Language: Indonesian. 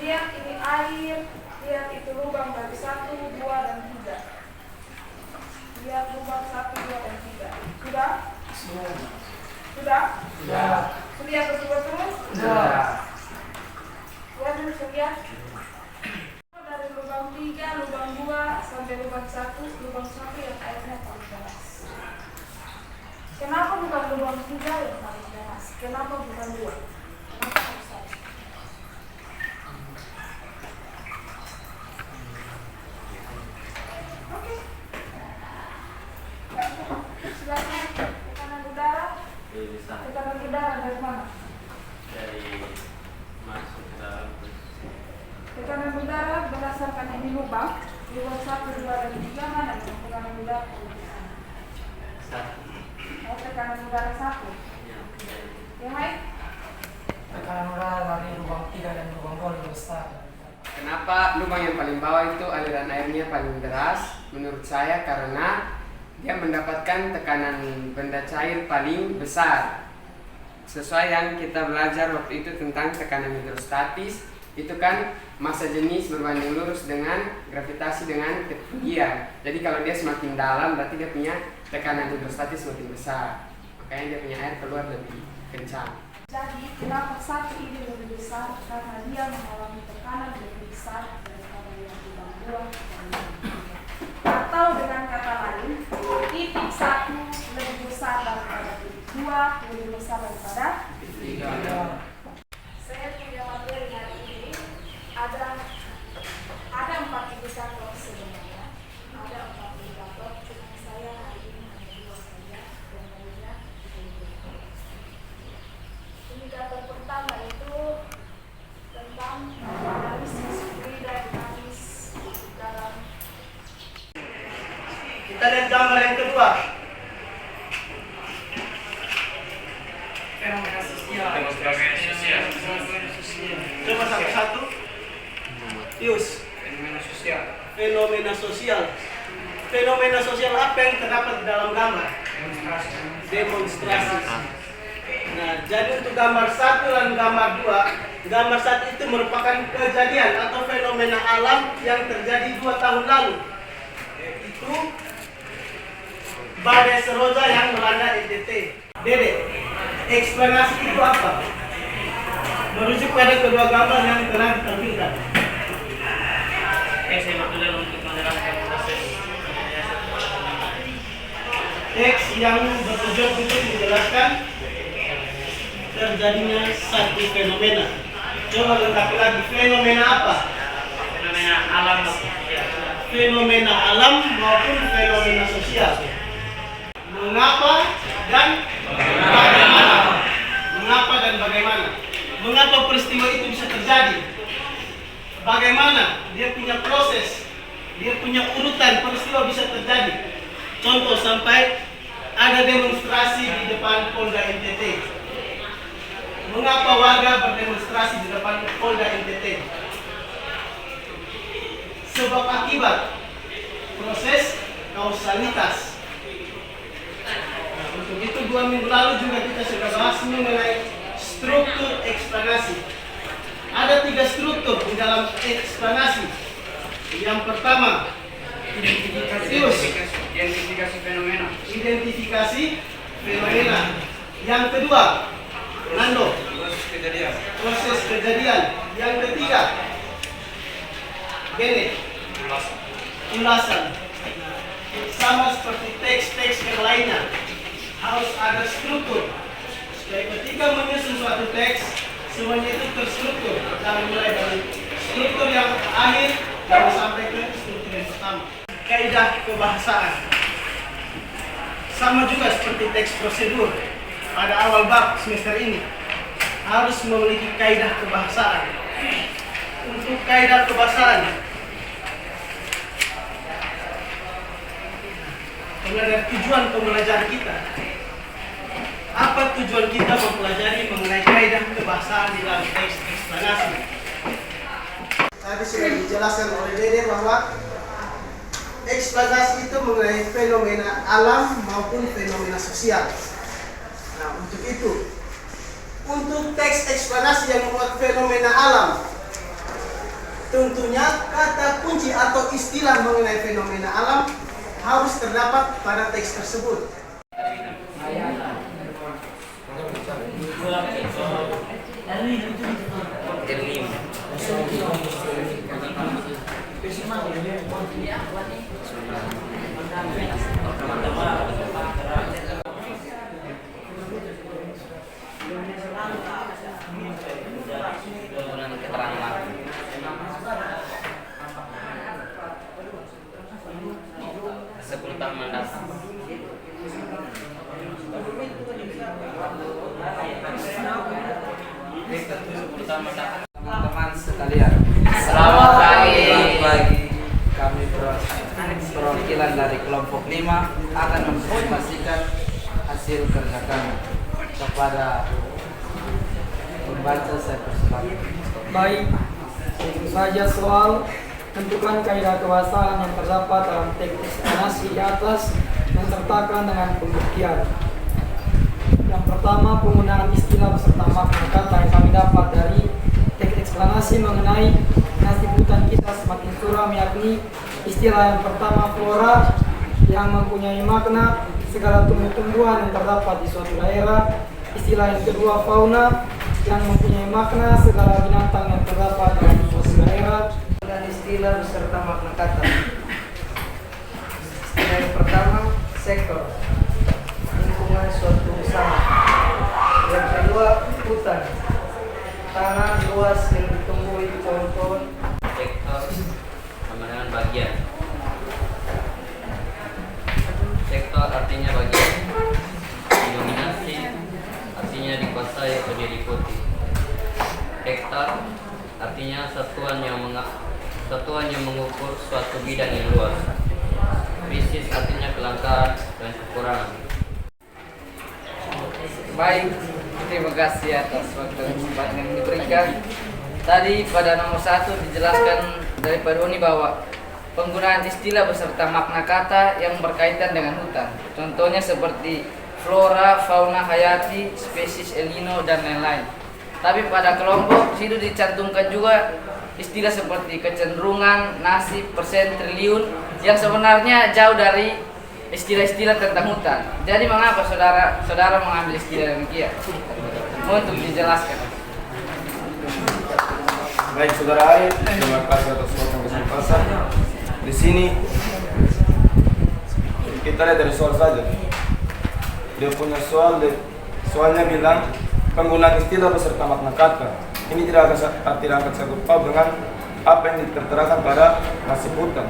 Lihat ini air, lihat itu lubang dari 1, 2, dan 3. Lihat lubang 1, 2, dan 3. Sudah? Sudah? Sudah. Lihat betul-betul? Sudah. Lihat dulu lihat. Dari lubang 3, lubang 2, sampai lubang 1 yang airnya paling deras. Kenapa bukan lubang 3 yang paling deras? Kenapa bukan 2? Kenapa harus 1? Oke. Silakan. Tekanan udara. Tekanan udara dari mana? Dari masuk ke dalam. Tekanan udara berdasarkan ini lubang 1, 2, dan 3 mana yang tekanan udara? Satu. Oh, tekanan udara 1. Yang lain? Tekanan udara dari lubang 3 dan lubang 2 lebih besar. Kenapa lubang yang paling bawah itu aliran airnya paling deras? Menurut saya karena dia mendapatkan tekanan benda cair paling besar. Sesuai yang kita belajar waktu itu tentang tekanan hidrostatis, itu kan massa jenis berbanding lurus dengan gravitasi dengan ketinggian. Jadi kalau dia semakin dalam berarti dia punya tekanan hidrostatis semakin besar. Makanya dia punya air keluar lebih kencang. Jadi kenapa 1 ini lebih besar? Karena dia mengalami tekanan lebih besar daripada yang lubang 2 dan lubang 3. Atau dengan kata lain, titik 1 lebih besar daripada titik 2, lebih besar daripada titik 3. Saya punya materi hari ini ada 4 indikator sebenarnya. Ada 4 indikator, cuma saya hari ini hanya 2 saja dan lainnya indikator pertama itu tentang analisis fluida dinamis dalam. Kita lihat gambar yang kedua. Fenomena sosial. Coba satu-satu. Yus. Fenomena sosial. Fenomena sosial. Fenomena sosial apa yang terdapat di dalam gambar? Demonstrasi. Nah, jadi untuk gambar 1 dan gambar 2, gambar 1 itu merupakan kejadian atau fenomena alam yang terjadi 2 tahun lalu. Itu badai seroja yang melanda NTT. Dede, eksplanasi itu apa? Merujuk pada kedua gambar yang telah ditampilkan. Saya maksud dalam untuk menerangkan proses Teks yang bertujuan untuk menjelaskan terjadinya satu fenomena. Coba lengkapi lagi, fenomena apa? fenomena alam. Fenomena alam maupun fenomena sosial. Mengapa dan bagaimana? Mengapa dan bagaimana? Mengapa peristiwa itu bisa terjadi? Bagaimana dia punya proses, dia punya urutan peristiwa bisa terjadi. Contoh sampai ada demonstrasi di depan Polda NTT. Mengapa warga berdemonstrasi di depan Polda NTT? Sebab akibat, proses, kausalitas. Nah, untuk itu 2 minggu lalu juga kita sudah bahas mengenai struktur eksplanasi. Ada 3 struktur di dalam eksplanasi. Yang pertama, Identifikasi fenomena. identifikasi fenomena. Yang kedua, Nando, proses kejadian. Yang ketiga, Bene, ulasan. Sama seperti teks-teks yang lainnya, harus ada struktur. Supaya ketika menyusun suatu teks, semuanya itu terstruktur. Jangan mulai dari struktur yang akhir dan sampai ke struktur yang pertama. Kaidah kebahasaan. Sama juga seperti teks prosedur pada awal bab semester ini harus memiliki kaidah kebahasaan. Untuk kaidah kebahasaan, dari tujuan pembelajaran kita. Apa tujuan kita mempelajari mengenai kaidah kebahasaan di dalam teks eksplanasi? Tadi sudah dijelaskan oleh Dede bahwa eksplanasi itu mengenai fenomena alam maupun fenomena sosial. Nah, untuk itu, untuk teks eksplanasi yang memuat fenomena alam, Tentunya kata kunci atau istilah mengenai fenomena alam harus terdapat pada teks tersebut. Sepuluh mendatang. Teman-teman sekalian, Selamat pagi. Kami perwakilan dari kelompok 5 akan mempresentasikan hasil kerja kami kepada pembaca. Saya persilakan. Baik, itu saja soal. Tentukan kaidah kewasaan yang terdapat dalam teks eksplanasi di atas dan sertakan dengan pembuktian. Yang pertama, penggunaan istilah beserta makna kata yang kami dapat dari teks eksplanasi mengenai nasib hutan kita semakin suram, yakni istilah yang pertama flora yang mempunyai makna segala tumbuh-tumbuhan yang terdapat di suatu daerah. Istilah yang kedua fauna yang mempunyai makna segala binatang yang terdapat di suatu daerah. Dan istilah beserta makna kata. Istilah yang pertama, sektor, lingkungan suatu usaha. Yang kedua, hutan, tanah luas yang ditumbuhi pohon-pohon. Sektor sama dengan bagian. Sektor artinya bagian. Dominasi artinya dikuasai atau diikuti. Hektar artinya satuan yang mengukur suatu bidang yang luas. Krisis artinya kelangkaan dan kekurangan. Baik, terima kasih atas waktu dan kesempatan yang diberikan. Tadi pada nomor 1 dijelaskan dari Pak Doni bahwa penggunaan istilah beserta makna kata yang berkaitan dengan hutan. Contohnya seperti flora, fauna hayati, spesies El Nino, dan lain-lain. Tapi pada kelompok situ dicantumkan juga istilah seperti kecenderungan, nasib, persen, triliun yang sebenarnya jauh dari istilah-istilah tentang hutan. Jadi mengapa saudara mengambil istilah demikian? Untuk dijelaskan. Baik saudara Ari, terima kasih atas waktu kesempatan. Di sini kita lihat dari soal saja. Dia punya soalnya bilang penggunaan istilah beserta makna kata. Ini tidak akan sanggup paut dengan apa yang diterterakan pada nasib hutan.